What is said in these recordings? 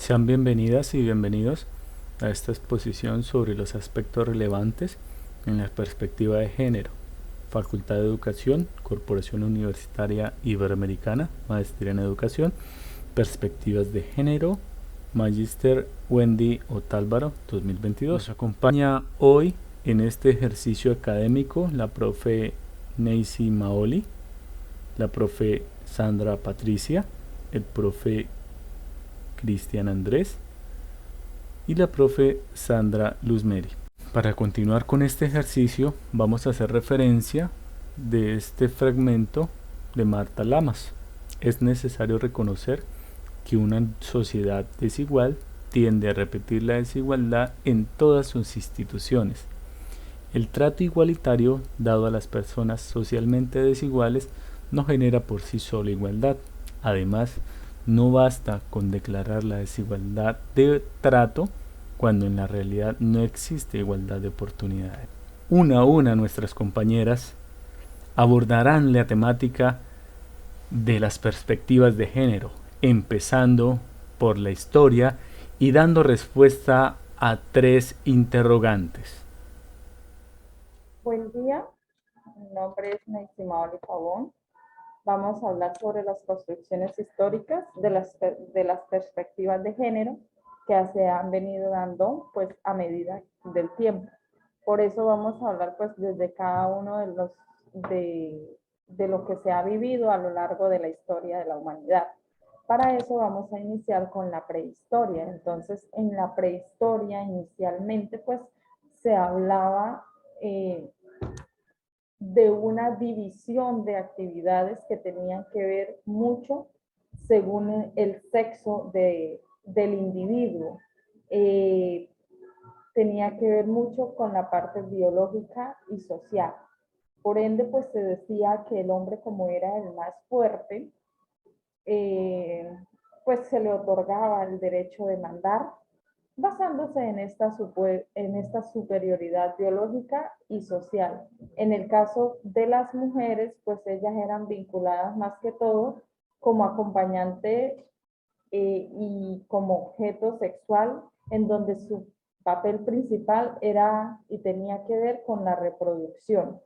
Sean bienvenidas y bienvenidos a esta exposición sobre los aspectos relevantes en la perspectiva de género. Facultad de Educación, Corporación Universitaria Iberoamericana, Maestría en Educación, Perspectivas de Género, Magíster Wendy Otálvaro, 2022. Nos acompaña hoy en este ejercicio académico la profe Neisy Maoli, la profe Sandra Patricia, el profe Cristian Andrés y la profe Sandra Luzmeri. Para continuar con este ejercicio vamos a hacer referencia de este fragmento de Marta Lamas. Es necesario reconocer que una sociedad desigual tiende a repetir la desigualdad en todas sus instituciones. El trato igualitario dado a las personas socialmente desiguales no genera por sí solo igualdad. Además, no basta con declarar la desigualdad de trato cuando en la realidad no existe igualdad de oportunidades. Una a una nuestras compañeras abordarán la temática de las perspectivas de género, empezando por la historia y dando respuesta a 3 interrogantes. Buen día, mi nombre es Neisy Maoli Pavón. Vamos a hablar sobre las construcciones históricas de las perspectivas de género que se han venido dando pues a medida del tiempo. Por eso vamos a hablar pues desde cada uno de lo que se ha vivido a lo largo de la historia de la humanidad. Para eso vamos a iniciar con la prehistoria. Entonces, en la prehistoria inicialmente pues se hablaba de una división de actividades que tenían que ver mucho según el sexo del individuo. Tenía que ver mucho con la parte biológica y social. Por ende, pues se decía que el hombre, como era el más fuerte, pues se le otorgaba el derecho de mandar, basándose en esta superioridad biológica y social. En el caso de las mujeres, pues ellas eran vinculadas más que todo como acompañante y como objeto sexual, en donde su papel principal era y tenía que ver con la reproducción.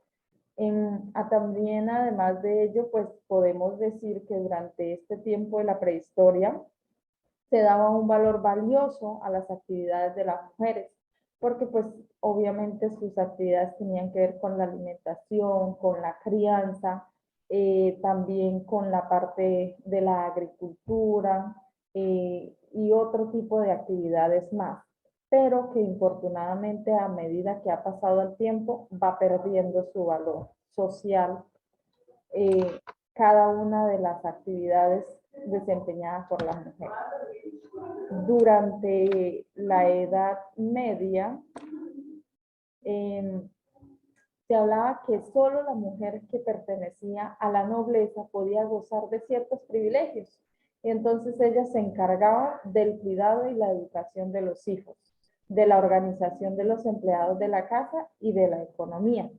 También, además de ello, pues podemos decir que durante este tiempo de la prehistoria se daba un valor valioso a las actividades de las mujeres, porque pues obviamente sus actividades tenían que ver con la alimentación, con la crianza, también con la parte de la agricultura y otro tipo de actividades más, pero que infortunadamente a medida que ha pasado el tiempo va perdiendo su valor social eh, cada una de las actividades desempeñadas por las mujeres. Durante la Edad Media, eh, se hablaba que solo la mujer que pertenecía a la nobleza podía gozar de ciertos privilegios. Y entonces ella se encargaba del cuidado y la educación de los hijos, de la organización de los empleados de la casa y de la economía.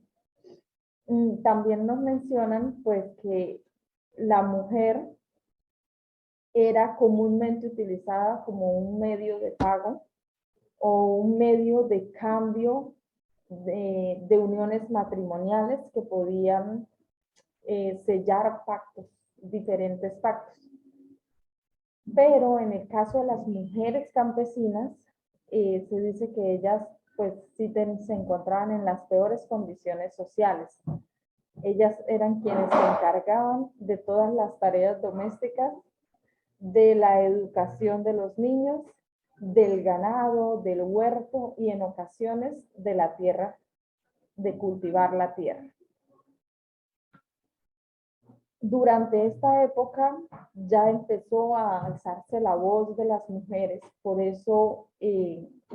También nos mencionan pues que la mujer era comúnmente utilizada como un medio de pago o un medio de cambio de uniones matrimoniales que podían sellar pactos, diferentes pactos. Pero en el caso de las mujeres campesinas, se dice que ellas pues sí se encontraban en las peores condiciones sociales. Ellas eran quienes se encargaban de todas las tareas domésticas, de la educación de los niños, del ganado, del huerto y en ocasiones de la tierra, de cultivar la tierra. Durante esta época ya empezó a alzarse la voz de las mujeres, por eso,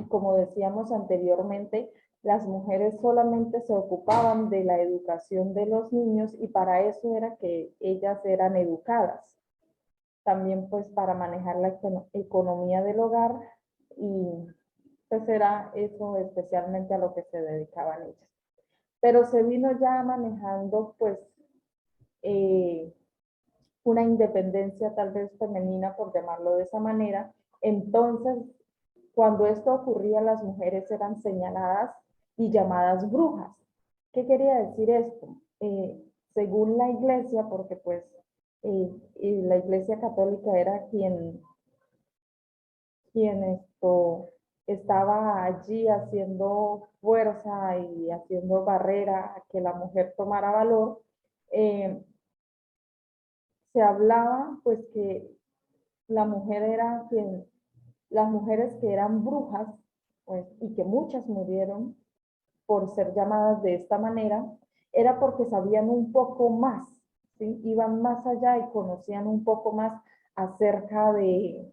como decíamos anteriormente, las mujeres solamente se ocupaban de la educación de los niños y para eso era que ellas eran educadas. También pues para manejar la economía del hogar y pues era eso especialmente a lo que se dedicaban ellas. Pero se vino ya manejando pues una independencia tal vez femenina, por llamarlo de esa manera, Entonces, cuando esto ocurría, las mujeres eran señaladas y llamadas brujas. ¿Qué quería decir esto? Según la iglesia, porque pues la iglesia católica era quien estaba allí haciendo fuerza y haciendo barrera a que la mujer tomara valor, eh, se hablaba pues que la mujer era quien, las mujeres que eran brujas, pues, y que muchas murieron por ser llamadas de esta manera, era porque sabían un poco más, ¿sí? Iban más allá y conocían un poco más acerca de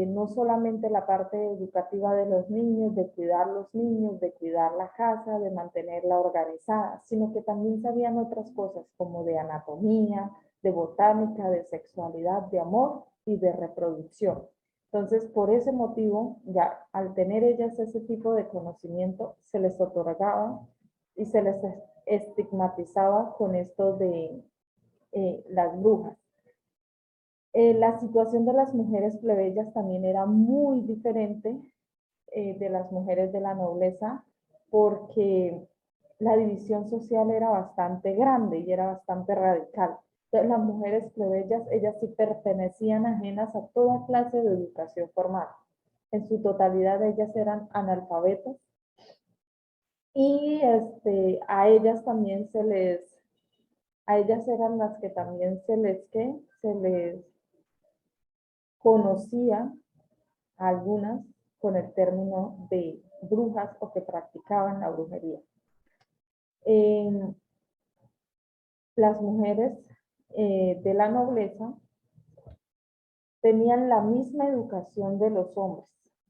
no solamente la parte educativa de los niños, de cuidar los niños, de cuidar la casa, de mantenerla organizada, sino que también sabían otras cosas como de anatomía, de botánica, de sexualidad, de amor y de reproducción. Entonces, por ese motivo, ya al tener ellas ese tipo de conocimiento, se les otorgaba y se les estigmatizaba con esto de las brujas. La situación de las mujeres plebeyas también era muy diferente de las mujeres de la nobleza, porque la división social era bastante grande y era bastante radical. Entonces, las mujeres plebeyas, ellas sí pertenecían ajenas a toda clase de educación formal. En su totalidad ellas eran analfabetas y a ellas también a ellas eran las que también se les conocía a algunas con el término de brujas o que practicaban la brujería. Las mujeres de la nobleza tenían la misma educación de los hombres.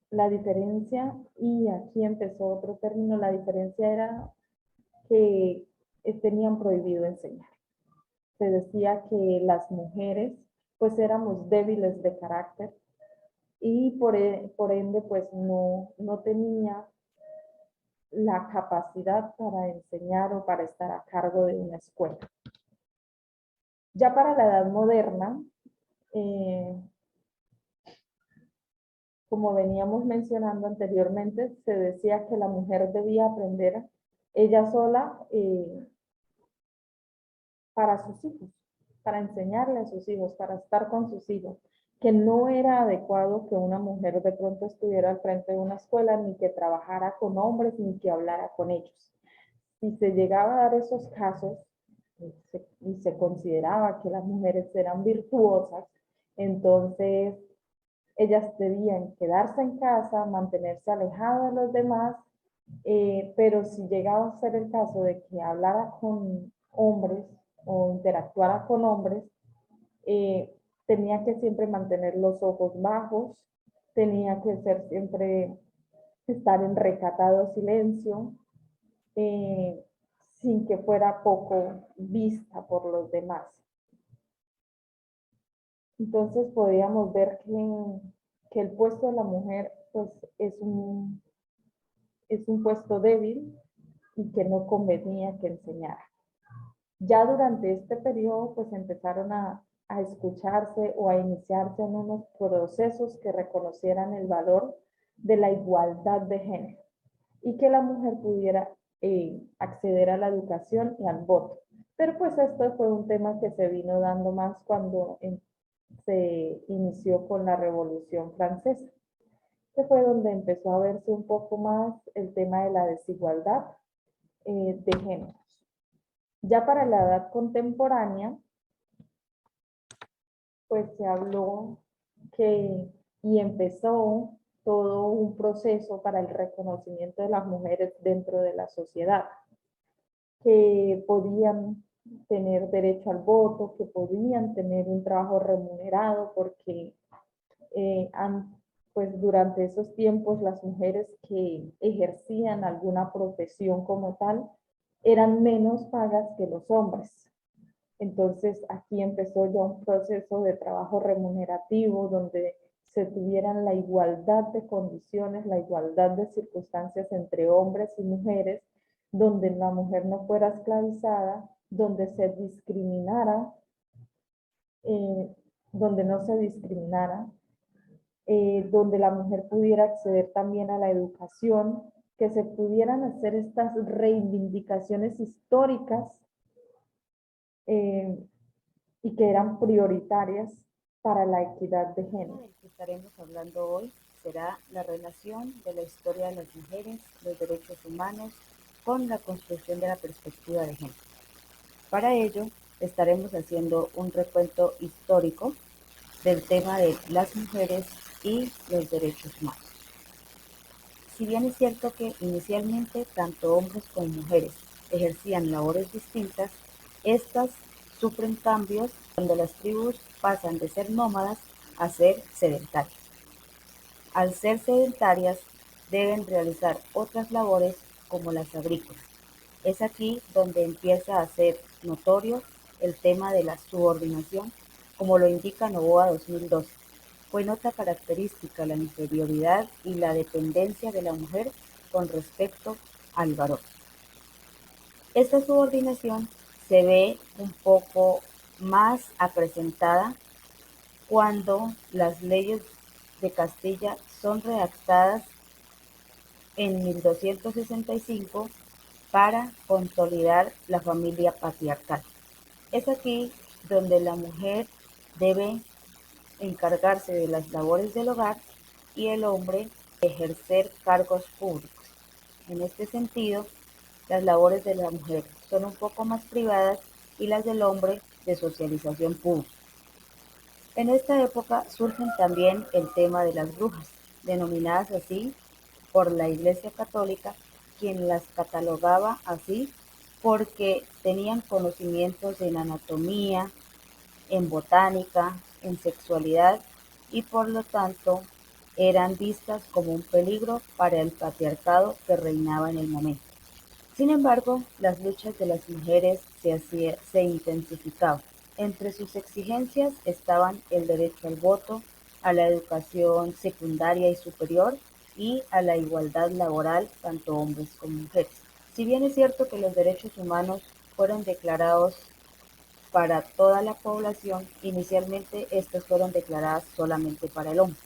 La diferencia, y aquí empezó otro término, la diferencia era que tenían prohibido enseñar. Se decía que las mujeres pues éramos débiles de carácter y por ende pues no tenía la capacidad para enseñar o para estar a cargo de una escuela. Ya para la edad moderna, eh, como veníamos mencionando anteriormente, se decía que la mujer debía aprender ella sola para sus hijos, para enseñarle a sus hijos, para estar con sus hijos, que no era adecuado que una mujer de pronto estuviera al frente de una escuela, ni que trabajara con hombres, ni que hablara con ellos. Si se llegaba a dar esos casos y se consideraba que las mujeres eran virtuosas, entonces ellas debían quedarse en casa, mantenerse alejadas de los demás, pero si llegaba a ser el caso de que hablara con hombres o interactuara con hombres, eh, tenía que siempre mantener los ojos bajos, tenía que ser siempre estar en recatado silencio, eh, sin que fuera poco vista por los demás. Entonces podíamos ver que el puesto de la mujer pues, es un puesto débil y que no convenía que enseñara. Ya durante este periodo pues empezaron a escucharse o a iniciarse en unos procesos que reconocieran el valor de la igualdad de género y que la mujer pudiera acceder a la educación y al voto. Pero pues esto fue un tema que se vino dando más cuando se inició con la Revolución Francesa, que fue donde empezó a verse un poco más el tema de la desigualdad de géneros. Ya para la edad contemporánea, pues se habló que y empezó todo un proceso para el reconocimiento de las mujeres dentro de la sociedad, que podían tener derecho al voto, que podían tener un trabajo remunerado, porque pues durante esos tiempos las mujeres que ejercían alguna profesión como tal eran menos pagas que los hombres. Entonces aquí empezó ya un proceso de trabajo remunerativo donde se tuvieran la igualdad de condiciones, la igualdad de circunstancias entre hombres y mujeres, donde la mujer no fuera esclavizada, donde se discriminara donde no se discriminara, donde la mujer pudiera acceder también a la educación, que se pudieran hacer estas reivindicaciones históricas eh, y que eran prioritarias para la equidad de El tema género. del que estaremos hablando hoy será la relación de la historia de las mujeres, los derechos humanos, con la construcción de la perspectiva de género. Para ello, estaremos haciendo un recuento histórico del tema de las mujeres y los derechos humanos. Si bien es cierto que inicialmente tanto hombres como mujeres ejercían labores distintas, estas sufren cambios cuando las tribus pasan de ser nómadas a ser sedentarias. Al ser sedentarias, deben realizar otras labores como las agrícolas. Es aquí donde empieza a ser notorio el tema de la subordinación, como lo indica Novoa 2012. Fue nota característica la inferioridad y la dependencia de la mujer con respecto al varón. Esta subordinación se ve un poco más acrecentada cuando las leyes de Castilla son redactadas en 1265 para consolidar la familia patriarcal. Es aquí donde la mujer debe encargarse de las labores del hogar y el hombre ejercer cargos públicos. En este sentido, las labores de la mujer son un poco más privadas y las del hombre de socialización pública. En esta época surgen también el tema de las brujas, denominadas así por la Iglesia Católica, quien las catalogaba así porque tenían conocimientos en anatomía, en botánica, en sexualidad y por lo tanto eran vistas como un peligro para el patriarcado que reinaba en el momento. Sin embargo, las luchas de las mujeres se intensificaban. Entre sus exigencias estaban el derecho al voto, a la educación secundaria y superior y a la igualdad laboral tanto hombres como mujeres. Si bien es cierto que los derechos humanos fueron declarados para toda la población, inicialmente estos fueron declaradas solamente para el hombre.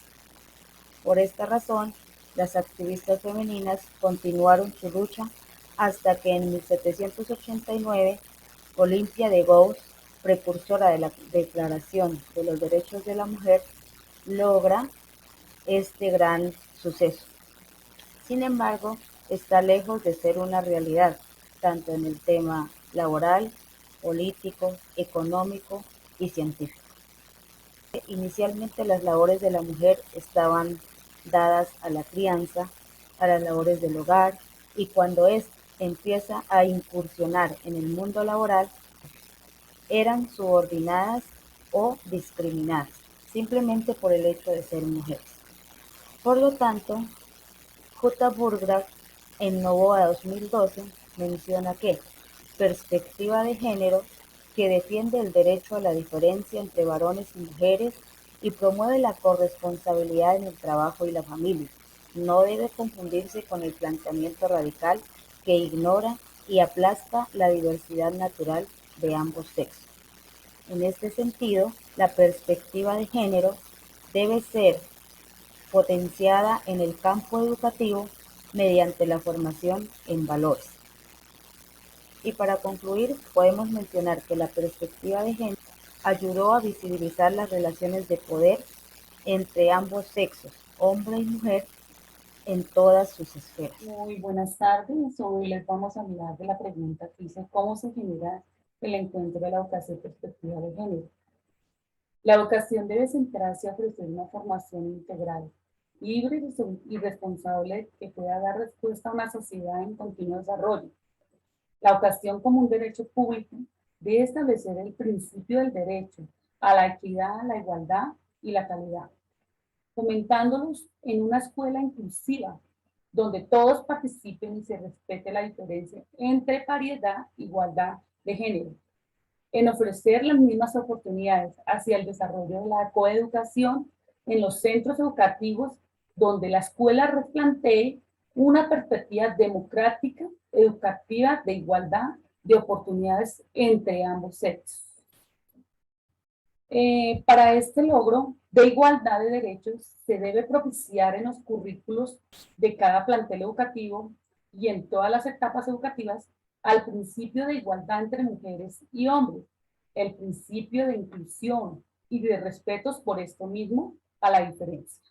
Por esta razón, las activistas femeninas continuaron su lucha hasta que en 1789 Olympia de Gauss, precursora de la Declaración de los Derechos de la Mujer, logra este gran suceso. Sin embargo, está lejos de ser una realidad, tanto en el tema laboral, político, económico y científico. Inicialmente las labores de la mujer estaban dadas a la crianza, a las labores del hogar, y cuando ésta empieza a incursionar en el mundo laboral, eran subordinadas o discriminadas, simplemente por el hecho de ser mujeres. Por lo tanto, J. Burgraff en Novoa 2012 menciona que perspectiva de género que defiende el derecho a la diferencia entre varones y mujeres y promueve la corresponsabilidad en el trabajo y la familia. No debe confundirse con el planteamiento radical que ignora y aplasta la diversidad natural de ambos sexos. En este sentido, la perspectiva de género debe ser potenciada en el campo educativo mediante la formación en valores. Y para concluir, podemos mencionar que la perspectiva de género ayudó a visibilizar las relaciones de poder entre ambos sexos, hombre y mujer, en todas sus esferas. Muy buenas tardes. Hoy les vamos a hablar de la pregunta que dice ¿cómo se genera el encuentro de la educación perspectiva de género? La educación debe centrarse a ofrecer una formación integral, libre y responsable que pueda dar respuesta a una sociedad en continuo desarrollo. La educación como un derecho público debe establecer el principio del derecho a la equidad, la igualdad y la calidad, fomentándolos en una escuela inclusiva, donde todos participen y se respete la diferencia entre paridad e igualdad de género, en ofrecer las mismas oportunidades hacia el desarrollo de la coeducación en los centros educativos, donde la escuela replantee una perspectiva democrática, educativa, de igualdad de oportunidades entre ambos sexos. Para este logro de igualdad de derechos se debe propiciar en los currículos de cada plantel educativo y en todas las etapas educativas al principio de igualdad entre mujeres y hombres, el principio de inclusión y de respetos por esto mismo a la diferencia.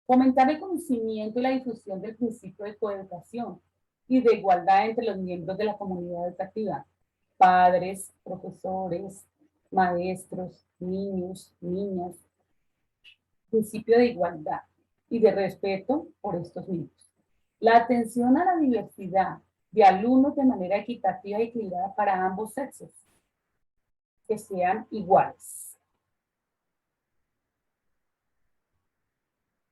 Fomentar el conocimiento y la difusión del principio de coeducación y de igualdad entre los miembros de la comunidad educativa, padres, profesores, maestros, niños, niñas, principio de igualdad y de respeto por estos mismos. La atención a la diversidad de alumnos de manera equitativa y equilibrada para ambos sexos, que sean iguales.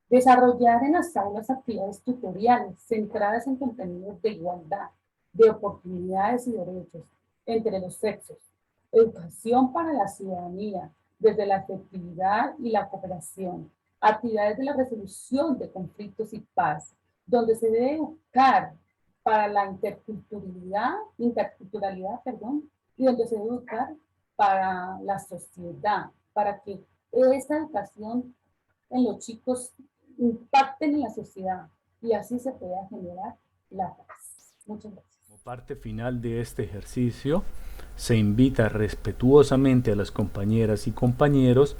Desarrollar en las aulas actividades tutoriales centradas en contenidos de igualdad, de oportunidades y derechos entre los sexos. Educación para la ciudadanía, desde la afectividad y la cooperación. Actividades de la resolución de conflictos y paz, donde se debe educar para la interculturalidad, y donde se debe educar para la sociedad, para que esta educación en los chicos impacten en la sociedad y así se pueda generar la paz. Muchas gracias. Como parte final de este ejercicio, se invita respetuosamente a las compañeras y compañeros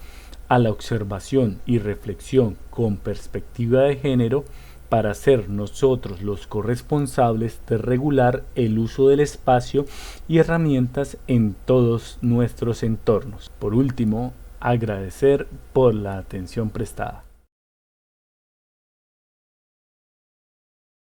a la observación y reflexión con perspectiva de género para ser nosotros los corresponsables de regular el uso del espacio y herramientas en todos nuestros entornos. Por último, agradecer por la atención prestada.